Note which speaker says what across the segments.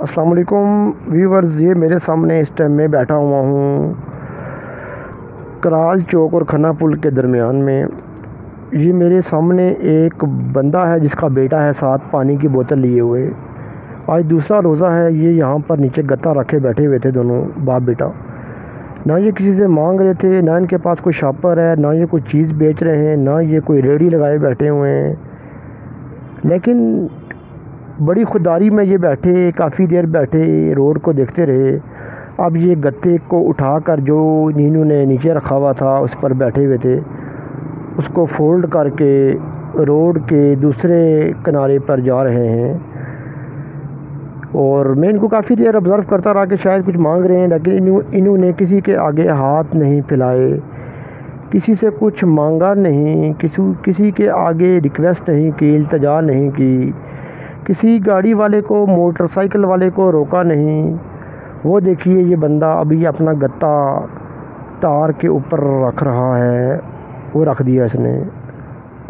Speaker 1: السلام علیکم ویورز، یہ میرے سامنے اس ٹائم میں بیٹھا ہوا ہوں کرال چوک اور کھنا پل کے درمیان میں۔ یہ میرے سامنے ایک بندہ ہے جس کا بیٹا ہے ساتھ پانی کی بوتل لیے ہوئے۔ آج دوسرا روزہ ہے، یہ یہاں پر نیچے گتا رکھے بیٹھے ہوئے تھے دونوں باپ بیٹا۔ نہ یہ کسی سے مانگ رہے تھے، نہ ان کے پاس کوئی شاپر ہے، نہ یہ کوئی چیز بیچ رہے ہیں، نہ یہ کوئی ریڑھی لگائے بیٹھے ہوئے ہیں، لیکن بڑی خودداری میں یہ بیٹھے، کافی دیر بیٹھے روڈ کو دیکھتے رہے۔ اب یہ گتے کو اٹھا کر جو انہوں نے نیچے رکھا ہوا تھا اس پر بیٹھے ہوئے تھے، اس کو فولڈ کر کے روڈ کے دوسرے کنارے پر جا رہے ہیں۔ اور میں ان کو کافی دیر آبزرو کرتا رہا کہ شاید کچھ مانگ رہے ہیں، لیکن انہوں نے کسی کے آگے ہاتھ نہیں پھیلائے، کسی سے کچھ مانگا نہیں، کسی کے آگے ریکویسٹ نہیں کی، التجا نہیں کی، کسی گاڑی والے کو، موٹر سائیکل والے کو روکا نہیں۔ وہ دیکھیے یہ بندہ ابھی اپنا گتا تار کے اوپر رکھ رہا ہے، وہ رکھ دیا اس نے،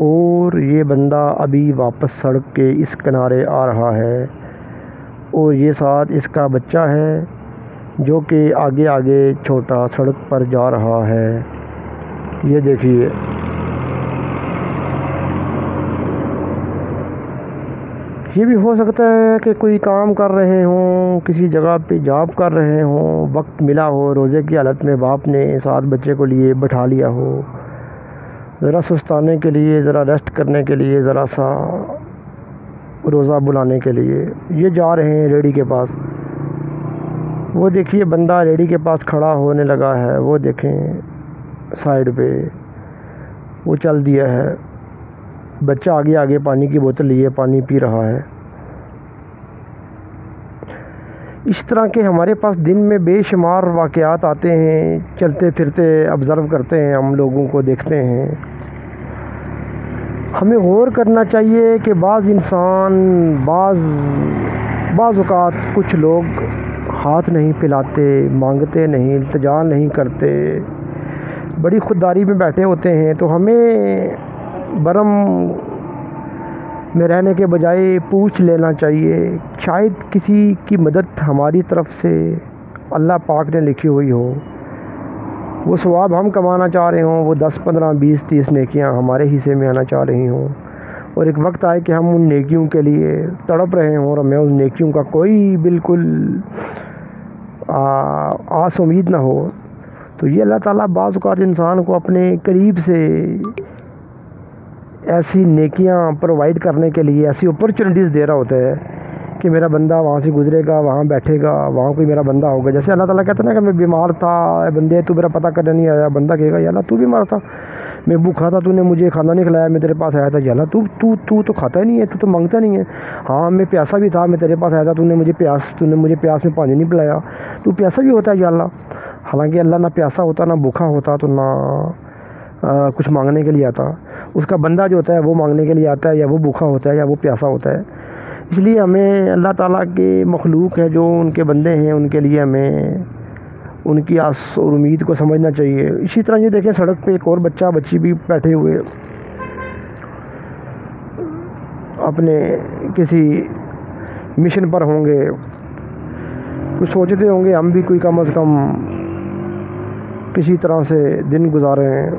Speaker 1: اور یہ بندہ ابھی واپس سڑک کے اس کنارے آ رہا ہے، اور یہ ساتھ اس کا بچہ ہے جو کہ آگے آگے چھوٹا سڑک پر جا رہا ہے۔ یہ دیکھیے یہ بھی ہو سکتا ہے کہ کوئی کام کر رہے ہوں، کسی جگہ پہ جاب کر رہے ہوں، وقت ملا ہو روزے کی حالت میں، باپ نے ساتھ بچے کو لیے بٹھا لیا ہو، ذرا سستانے کے لیے، ذرا ریسٹ کرنے کے لیے، ذرا سا روزہ بلانے کے لیے یہ جا رہے ہیں ریڑھی کے پاس۔ وہ دیکھیے بندہ ریڑھی کے پاس کھڑا ہونے لگا ہے، وہ دیکھیں سائیڈ پہ وہ چل دیا ہے، بچہ آگے آگے پانی کی بوتل لیے پانی پی رہا ہے۔ اس طرح کے ہمارے پاس دن میں بے شمار واقعات آتے ہیں، چلتے پھرتے آبزرو کرتے ہیں، ہم لوگوں کو دیکھتے ہیں۔ ہمیں غور کرنا چاہیے کہ بعض انسان بعض اوقات کچھ لوگ ہاتھ نہیں پھیلاتے، مانگتے نہیں، التجا نہیں کرتے، بڑی خودداری میں بیٹھے ہوتے ہیں، تو ہمیں برم میں رہنے کے بجائے پوچھ لینا چاہیے، شاید کسی کی مدد ہماری طرف سے اللہ پاک نے لکھی ہوئی ہو، وہ ثواب ہم کمانا چاہ رہے ہوں، وہ 10 15 20 30 نیکیاں ہمارے حصے میں آنا چاہ رہی ہوں، اور ایک وقت آئے کہ ہم ان نیکیوں کے لیے تڑپ رہے ہوں اور ہمیں ان نیکیوں کا کوئی بالکل آس امید نہ ہو، تو یہ اللہ تعالیٰ بعض اوقات انسان کو اپنے قریب سے ایسی نیکیاں پرووائڈ کرنے کے لیے ایسی اپرچونیٹیز دے رہا ہوتا ہے کہ میرا بندہ وہاں سے گزرے گا، وہاں بیٹھے گا، وہاں کوئی میرا بندہ ہوگا۔ جیسے اللہ تعالیٰ کہتا ہے نا کہ میں بیمار تھا، اے بندے تو میرا پتہ کرنے نہیں آیا، بندہ کہے گا یا اللہ تو بیمار تھا، میں بھوکھا تھا، تو نے مجھے کھانا نہیں کھلایا، میں تیرے پاس آیا تھا، یا اللہ تو کھاتا ہی نہیں ہے، تو مانگتا نہیں ہے، ہاں میں پیاسا بھی تھا، میں تیرے پاس آیا تھا، تو نے مجھے پیاس میں پانی نہیں پلایا، تو پیاسا بھی ہوتا ہے یا اللہ۔ حالانکہ اللہ نہ پیاسا ہوتا، نہ بھوکھا ہوتا، تو نہ کچھ مانگنے کے لیے آتا، اس کا بندہ جو ہوتا ہے وہ مانگنے کے لیے آتا ہے، یا وہ بھوکھا ہوتا ہے یا وہ پیاسا ہوتا ہے۔ اس لیے ہمیں اللہ تعالیٰ کے مخلوق ہے جو ان کے بندے ہیں، ان کے لیے ہمیں ان کی آس اور امید کو سمجھنا چاہیے۔ اسی طرح یہ دیکھیں سڑک پہ ایک اور بچہ بچی بھی بیٹھے ہوئے اپنے کسی مشن پر ہوں گے، کچھ سوچتے ہوں گے ہم بھی کوئی کم از کم کسی طرح سے دن گزارے ہیں،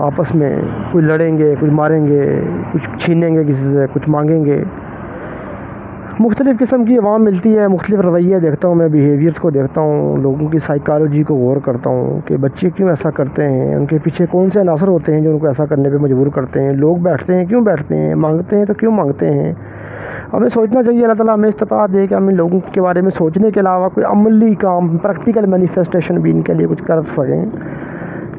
Speaker 1: آپس میں کوئی لڑیں گے، کوئی ماریں گے، کچھ چھینیں گے کسی سے، کچھ مانگیں گے۔ مختلف قسم کی عوام ملتی ہے، مختلف رویے دیکھتا ہوں میں، بیہیویئرس کو دیکھتا ہوں، لوگوں کی سائیکالوجی کو غور کرتا ہوں کہ بچے کیوں ایسا کرتے ہیں، ان کے پیچھے کون سے عناصر ہوتے ہیں جو ان کو ایسا کرنے پہ مجبور کرتے ہیں، لوگ بیٹھتے ہیں کیوں بیٹھتے ہیں، مانگتے ہیں تو کیوں مانگتے ہیں۔ ہمیں سوچنا چاہیے، اللہ تعالیٰ ہمیں استطاعت دے کہ ہم ان لوگوں کے بارے میں سوچنے کے علاوہ کوئی عملی کام، پریکٹیکل مینیفیسٹیشن بھی ان کے لیے کچھ کر سکیں،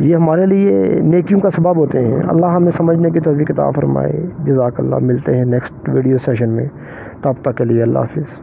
Speaker 1: یہ ہمارے لیے نیکیوں کا سبب ہوتے ہیں۔ اللہ ہمیں سمجھنے کی توفیق عطا فرمائے۔ جزاک اللہ۔ ملتے ہیں نیکسٹ ویڈیو سیشن میں، تب تک کے لیے اللہ حافظ۔